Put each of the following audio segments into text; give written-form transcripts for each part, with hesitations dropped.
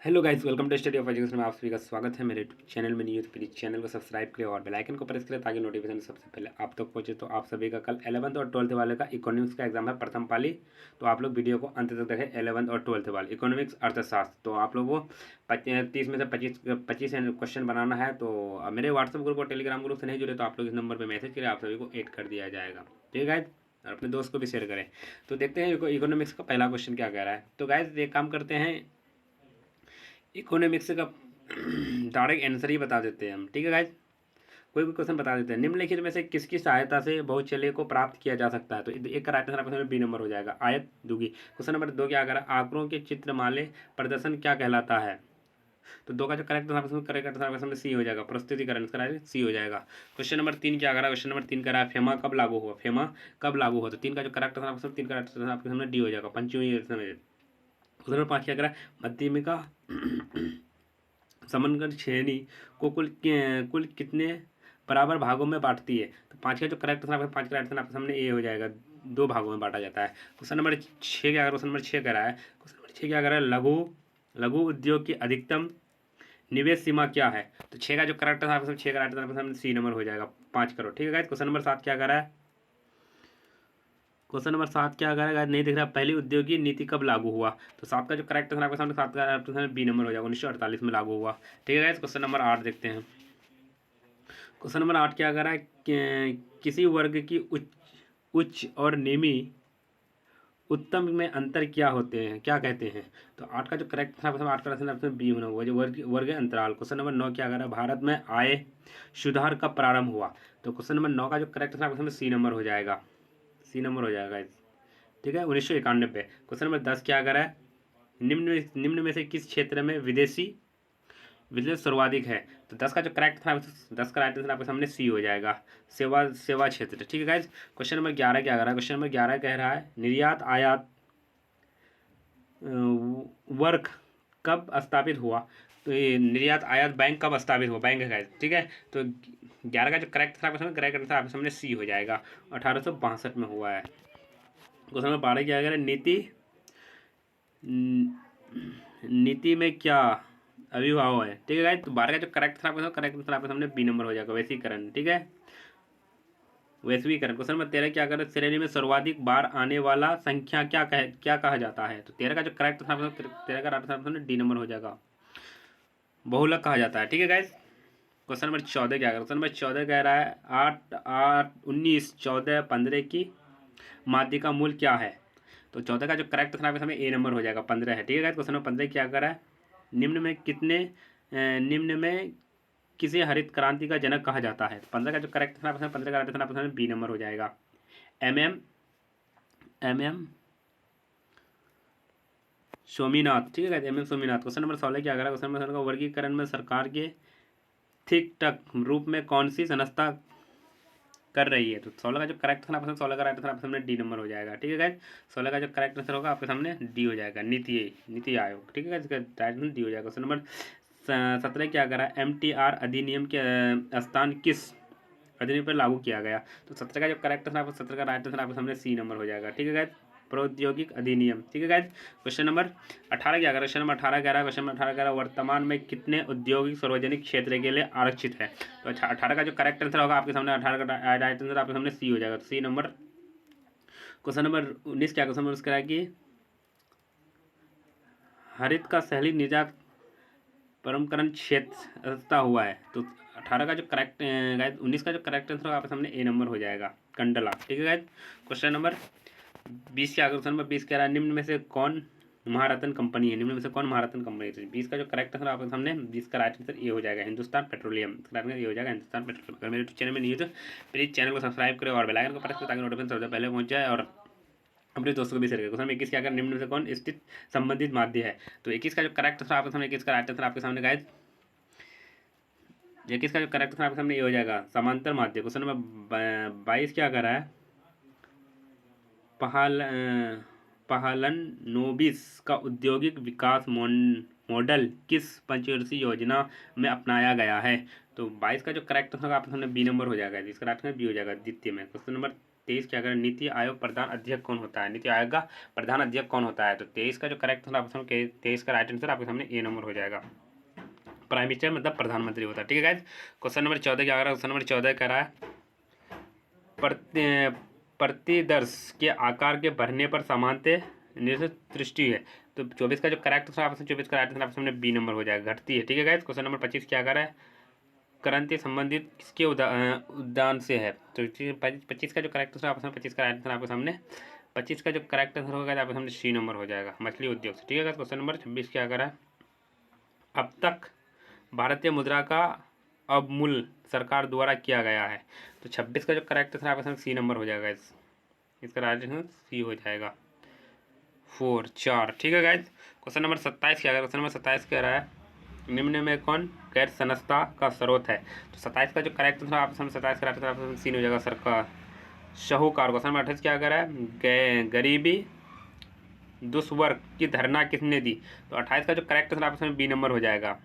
Hello guys, welcome to study of education में आप सभी का स्वागत है। मेरे चैनल में नहीं हो तो प्लीज़ चैनल को सब्सक्राइब करें और बेल आइकन को प्रेस करें ताकि नोटिफिकेशन सबसे पहले आप तक पहुंचे। तो आप सभी का कल 11th और 12th वाले का इकोनॉमिक्स का एग्जाम है, प्रथम पाली। तो आप लोग वीडियो को अंत तक देखें। 11th और 12th वाले इकोनॉमिक्स अर्थशास्त्र, तो आप लोगों को 30 में से 25 क्वेश्चन बनाना है। तो मेरे व्हाट्सअप ग्रुप और टेलीग्राम ग्रुप से नहीं जुड़े तो आप लोग इस नंबर पर मैसेज करें, आप सभी को ऐड कर दिया जाएगा। ठीक है गाइस, और अपने दोस्त को भी शेयर करें। तो देखते हैं इकोनॉमिक्स का पहला क्वेश्चन क्या कह रहा है। तो गाइस एक काम करते हैं, इकोनॉमिक्स का डायरेक्ट आंसर ही बता देते हैं हम। ठीक है गाइज, कोई भी क्वेश्चन बता देते हैं। निम्नलिखित में से किसकी सहायता से बहुचल्य को प्राप्त किया जा सकता है। तो एक का राइट आंसर बी नंबर हो जाएगा, आयत दूगी। क्वेश्चन नंबर 2 क्या करा, आंकड़ों के चित्रमाले प्रदर्शन क्या कहलाता है। तो 2 का जो करेक्ट आंसर सी हो जाएगा, प्रस्तुतिकरण इसका सी हो जाएगा। क्वेश्चन नंबर 3 क्या करा, क्वेश्चन नंबर 3 करा फेमा कब लागू हुआ। फेमा कब लागू हुआ, तो 3 का जो करेक्ट आंसर 3 का राइट आपके सामने डी हो जाएगा, पंचमी। क्वेश्चन नंबर 5 क्या करा, मध्यमिका समनगढ़ श्रेणी को कुल कितने बराबर भागों में बांटती है। तो 5 का जो करेक्ट आंसर 5 का राइट आंसर आपके सामने ए हो जाएगा, 2 भागों में बांटा जाता है। क्वेश्चन नंबर 6 क्या, क्वेश्चन नंबर 6 करा है, क्वेश्चन नंबर 6 क्या करा है, लघु लघु उद्योग की अधिकतम निवेश सीमा क्या है। तो 6 का जो करेक्ट आंसर 6 का राइट आंसर सामने सी नंबर हो जाएगा, 5 करोड़। ठीक है गाइस, क्वेश्चन नंबर 7 क्या करा है, क्वेश्चन नंबर 7 क्या करेगा, नहीं दिख रहा, पहली उद्योगी नीति कब लागू हुआ। तो 7 का जो करेक्ट आंसर आपके सामने 7 का ऑप्शन बी नंबर हो जाएगा, 1948 में लागू हुआ। ठीक है गाइस, क्वेश्चन नंबर 8 देखते हैं। क्वेश्चन नंबर 8 क्या कर रहा है, किसी वर्ग की उच्च और निम्न उत्तम में अंतर क्या होते हैं, क्या कहते हैं। तो 8 का जो करेक्ट था 8 का ऑप्शन बी होना हुआ, जो वर्ग अंतराल। क्वेश्चन नंबर 9 क्या कर रहा है, भारत में आय सुधार कब प्रारंभ हुआ। तो क्वेश्चन नंबर 9 का जो करेक्ट था सी नंबर हो जाएगा, सी नंबर हो जाएगा। ठीक है, 1991। क्वेश्चन नंबर 10 क्या करा है, निम्न में से किस क्षेत्र में विदेशी विजिलेंस सर्वाधिक है। तो 10 का जो करेक्ट था 10 का राइट आंसर आपके सामने सी हो जाएगा, सेवा सेवा क्षेत्र। ठीक है गाइज, क्वेश्चन नंबर 11 क्या कह रहा है, क्वेश्चन नंबर 11 कह रहा है निर्यात आयात वर्क कब स्थापित हुआ। तो ये निर्यात आयात बैंक कब स्थापित हुआ, बैंक है गाइज। ठीक है, तो 11 का जो करेक्ट था करेक्ट आंसर आपके सामने सी हो जाएगा, 1862 में हुआ है। क्वेश्चन नंबर 12 क्या कह रहा है, नीति में क्या अभिभाव है। ठीक है गाइस, तो 12 का जो करेक्ट था करेक्ट आंसर आपके सामने बी नंबर हो जाएगा, वैश्वीकरण। ठीक है, वैश्वीकरण। क्वेश्चन नंबर 13 क्या कर, श्रेणी में सर्वाधिक बार आने वाला संख्या क्या कहा जाता है। तो 13 का जो करेक्ट था 13 का राइट आंसर डी नंबर हो जाएगा, बहुलक कहा जाता है। ठीक है गाइस, क्वेश्चन नंबर 14 क्या कर, क्वेश्चन नंबर 14 कह रहा है 8 8 19 14 15 की माध्य का मूल क्या है। तो 14 का जो करेक्ट था आपके सामने ए नंबर हो जाएगा, 15 है। ठीक है गाइस, क्वेश्चन नंबर 15 क्या कर रहा है, निम्न में किसे हरित क्रांति का जनक कहा जाता है। 15 का जो करेक्ट था 15 का राइट था आपके सामने बी नंबर हो जाएगा, एम एम स्वामीनाथ। ठीक है guys, M M Swaminath. Question number 16 क्या कर रहा है, क्वेश्चन नंबर 16 का वर्गीकरण में सरकार के थिक टक रूप में कौन सी संस्था कर रही है। तो 16 का जो करेक्ट था आपके 16 का राइट आंसर आपके सामने डी नंबर हो जाएगा। ठीक है गाइस, 16 का जो करेक्ट आंसर होगा आपके सामने डी हो जाएगा, नीति आयोग। ठीक है गाइस, राइट आंसर डी हो जाएगा। क्वेश्चन नंबर 17 क्या करा, MTR अधिनियम के स्थान किस अधिनियम पर लागू किया गया। तो 17 का जो करेक्ट आंसर 17 का राइट आंसर आपके सामने सी नंबर हो जाएगा। ठीक है गाइस, प्रौद्योगिक अधिनियम। ठीक है गाइस, क्वेश्चन नंबर 18 क्या करा, क्वेश्चन नंबर 18 कह रहा है, क्वेश्चन नंबर 18 कह रहा है वर्तमान में कितने औद्योगिक सार्वजनिक क्षेत्र के लिए आरक्षित है। तो 18 का जो करेक्ट आंसर होगा आपके सामने 18 का राइट आंसर आपके सामने सी हो जाएगा, सी नंबर। क्वेश्चन नंबर 19 क्या, क्वेश्चन नंबर उसका है कि हरित का शहरी निजात परमकरण क्षेत्र हुआ है। तो 18 का जो करेक्ट गाइस 19 का जो करेक्ट आंसर होगा आपके सामने ए नंबर हो जाएगा, कंडला। ठीक है गाइस, क्वेश्चन नंबर 20 क्या, क्वेश्चन नंबर 20 कह रहा है निम्न में से कौन महारत्न कंपनी है, निम्न में से कौन महारत्न कंपनी है। 20 का जो करेक्ट आंसर आपके सामने 20 का राइट आंसर ये हो जाएगा, हिंदुस्तान पेट्रोलियम। ये हो जाएगा हिंदुस्तान पेट्रोलियम। अगर मेरे चैनल में नहीं है तो प्लीज़ चैनल को सब्सक्राइब करें और बेल आइकन को प्रेस करें ताकि नोटिफिकेशन सबसे पहले पहुंच जाए और अपने दोस्तों को भी शेयर करें। क्वेश्चन 21 क्या, निम्न में से कौन स्थित संबंधित माध्य है। तो 21 का जो करेक्ट आंसर आपके सामने 21 का राइट आंसर आपके सामने गाइस 21 का जो करेक्ट आंसर आपके सामने ये हो जाएगा, समांतर माध्य। क्वेश्चन नंबर 22 क्या कर रहा है, पहालन नोबिस का औद्योगिक विकास मॉडल किस पंचवर्षीय योजना में अपनाया गया है। तो 22 का जो करेक्ट आंसर आपके सामने बी नंबर हो जाएगा, जिसका राइट आंसर बी हो जाएगा, द्वितीय में। क्वेश्चन नंबर 23 क्या करें, नीति आयोग प्रधान अध्यक्ष कौन होता है, नीति आयोग का प्रधान अध्यक्ष कौन होता है। तो 23 का जो करेक्ट आंसर आपके सामने 23 का राइट आंसर आपके सामने ए नंबर हो जाएगा। प्राइम मिनिस्टर मतलब प्रधानमंत्री होता है। ठीक है गाइस, क्वेश्चन नंबर 14 क्या कह रहा है, क्वेश्चन नंबर 14 कह रहा है प्रतिदर्श के आकार के बढ़ने पर समानते निश्चित दृष्टि है। तो 24 का जो करेक्ट आंसर आपके 24 का राइट आंसर आपके सामने बी नंबर हो जाएगा, घटती है। ठीक है गाइस, क्वेश्चन नंबर 25 क्या कर रहा है, क्रांति संबंधित किसके उद्यान से है। तो 25 का जो करेक्ट आंसर आपके सामने 25 का राइट आंसर आपके सामने 25 का जो करेक्ट आंसर होगा आपके सामने सी नंबर हो जाएगा, मछली उद्योग से। ठीक है गाइस, क्वेश्चन नंबर 26 क्या कर रहा है, अब तक भारतीय मुद्रा का अवमूल्यन सरकार द्वारा किया गया है। तो 26 का जो करेक्ट आंसर आपके सामने सी नंबर हो जाएगा, इसका राइट आंसर सी हो जाएगा 4। ठीक है गाइस, क्वेश्चन नंबर 27 क्या है, क्वेश्चन नंबर 27 कह रहा है निम्न में कौन गैर संस्था का स्रोत है। तो 27 का जो करेक्ट आंसर आपके सामने 27 का राइट आंसर सी हो जाएगा, सरकार शाहूकार। क्वेश्चन नंबर 28 क्या कह रहा है, गरीबी दुष्वर्ग की धारणा किसने दी। तो 28 का जो करेक्ट आंसर आपके सामने बी नंबर हो जाएगा,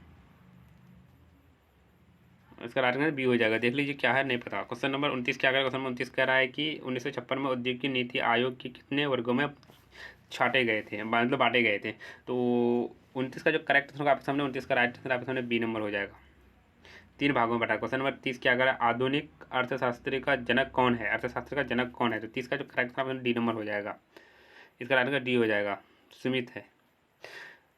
इसका राइट आंसर बी हो जाएगा। देख लीजिए क्या है, नहीं पता। क्वेश्चन नंबर 29 क्या कह रहा है, क्वेश्चन नंबर 29 कह रहा है कि 1956 में औद्योगिक नीति आयोग के कितने वर्गों में छाटे गए थे, मतलब बांटे गए थे। तो 29 का जो करेक्ट आंसर आपके सामने 29 का राइट आंसर आपके सामने बी नंबर हो जाएगा, 3 भागों में बटा। क्वेश्चन नंबर 30 क्या कह रहा है, आधुनिक अर्थशास्त्र का जनक कौन है, अर्थशास्त्र का जनक कौन है। तो 30 का जो करेक्ट आंसर डी नंबर हो जाएगा, इसका राइट आंसर डी हो जाएगा, स्मिथ है।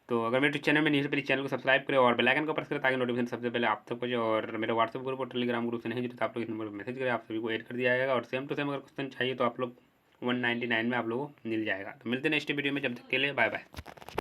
तो अगर मेरे चैनल में नहीं है, चैनल को सब्सक्राइब करें और बेल आइकन को प्रेस करें ताकि नोटिफिकेशन सबसे पहले आप तक पहुंचे। और मेरे व्हाट्सएप ग्रुप और टेलीग्राम ग्रुप से नहीं जुड़े तो आप लोग इस नंबर पर मैसेज करें, आप सभी को ऐड कर दिया जाएगा। और सेम टू सेम अगर क्वेश्चन चाहिए तो आप लोग 199 में आप लोगों को मिल जाएगा। तो मिलते हैं नेक्स्ट वीडियो में, जब तक के लिए बाय बाय।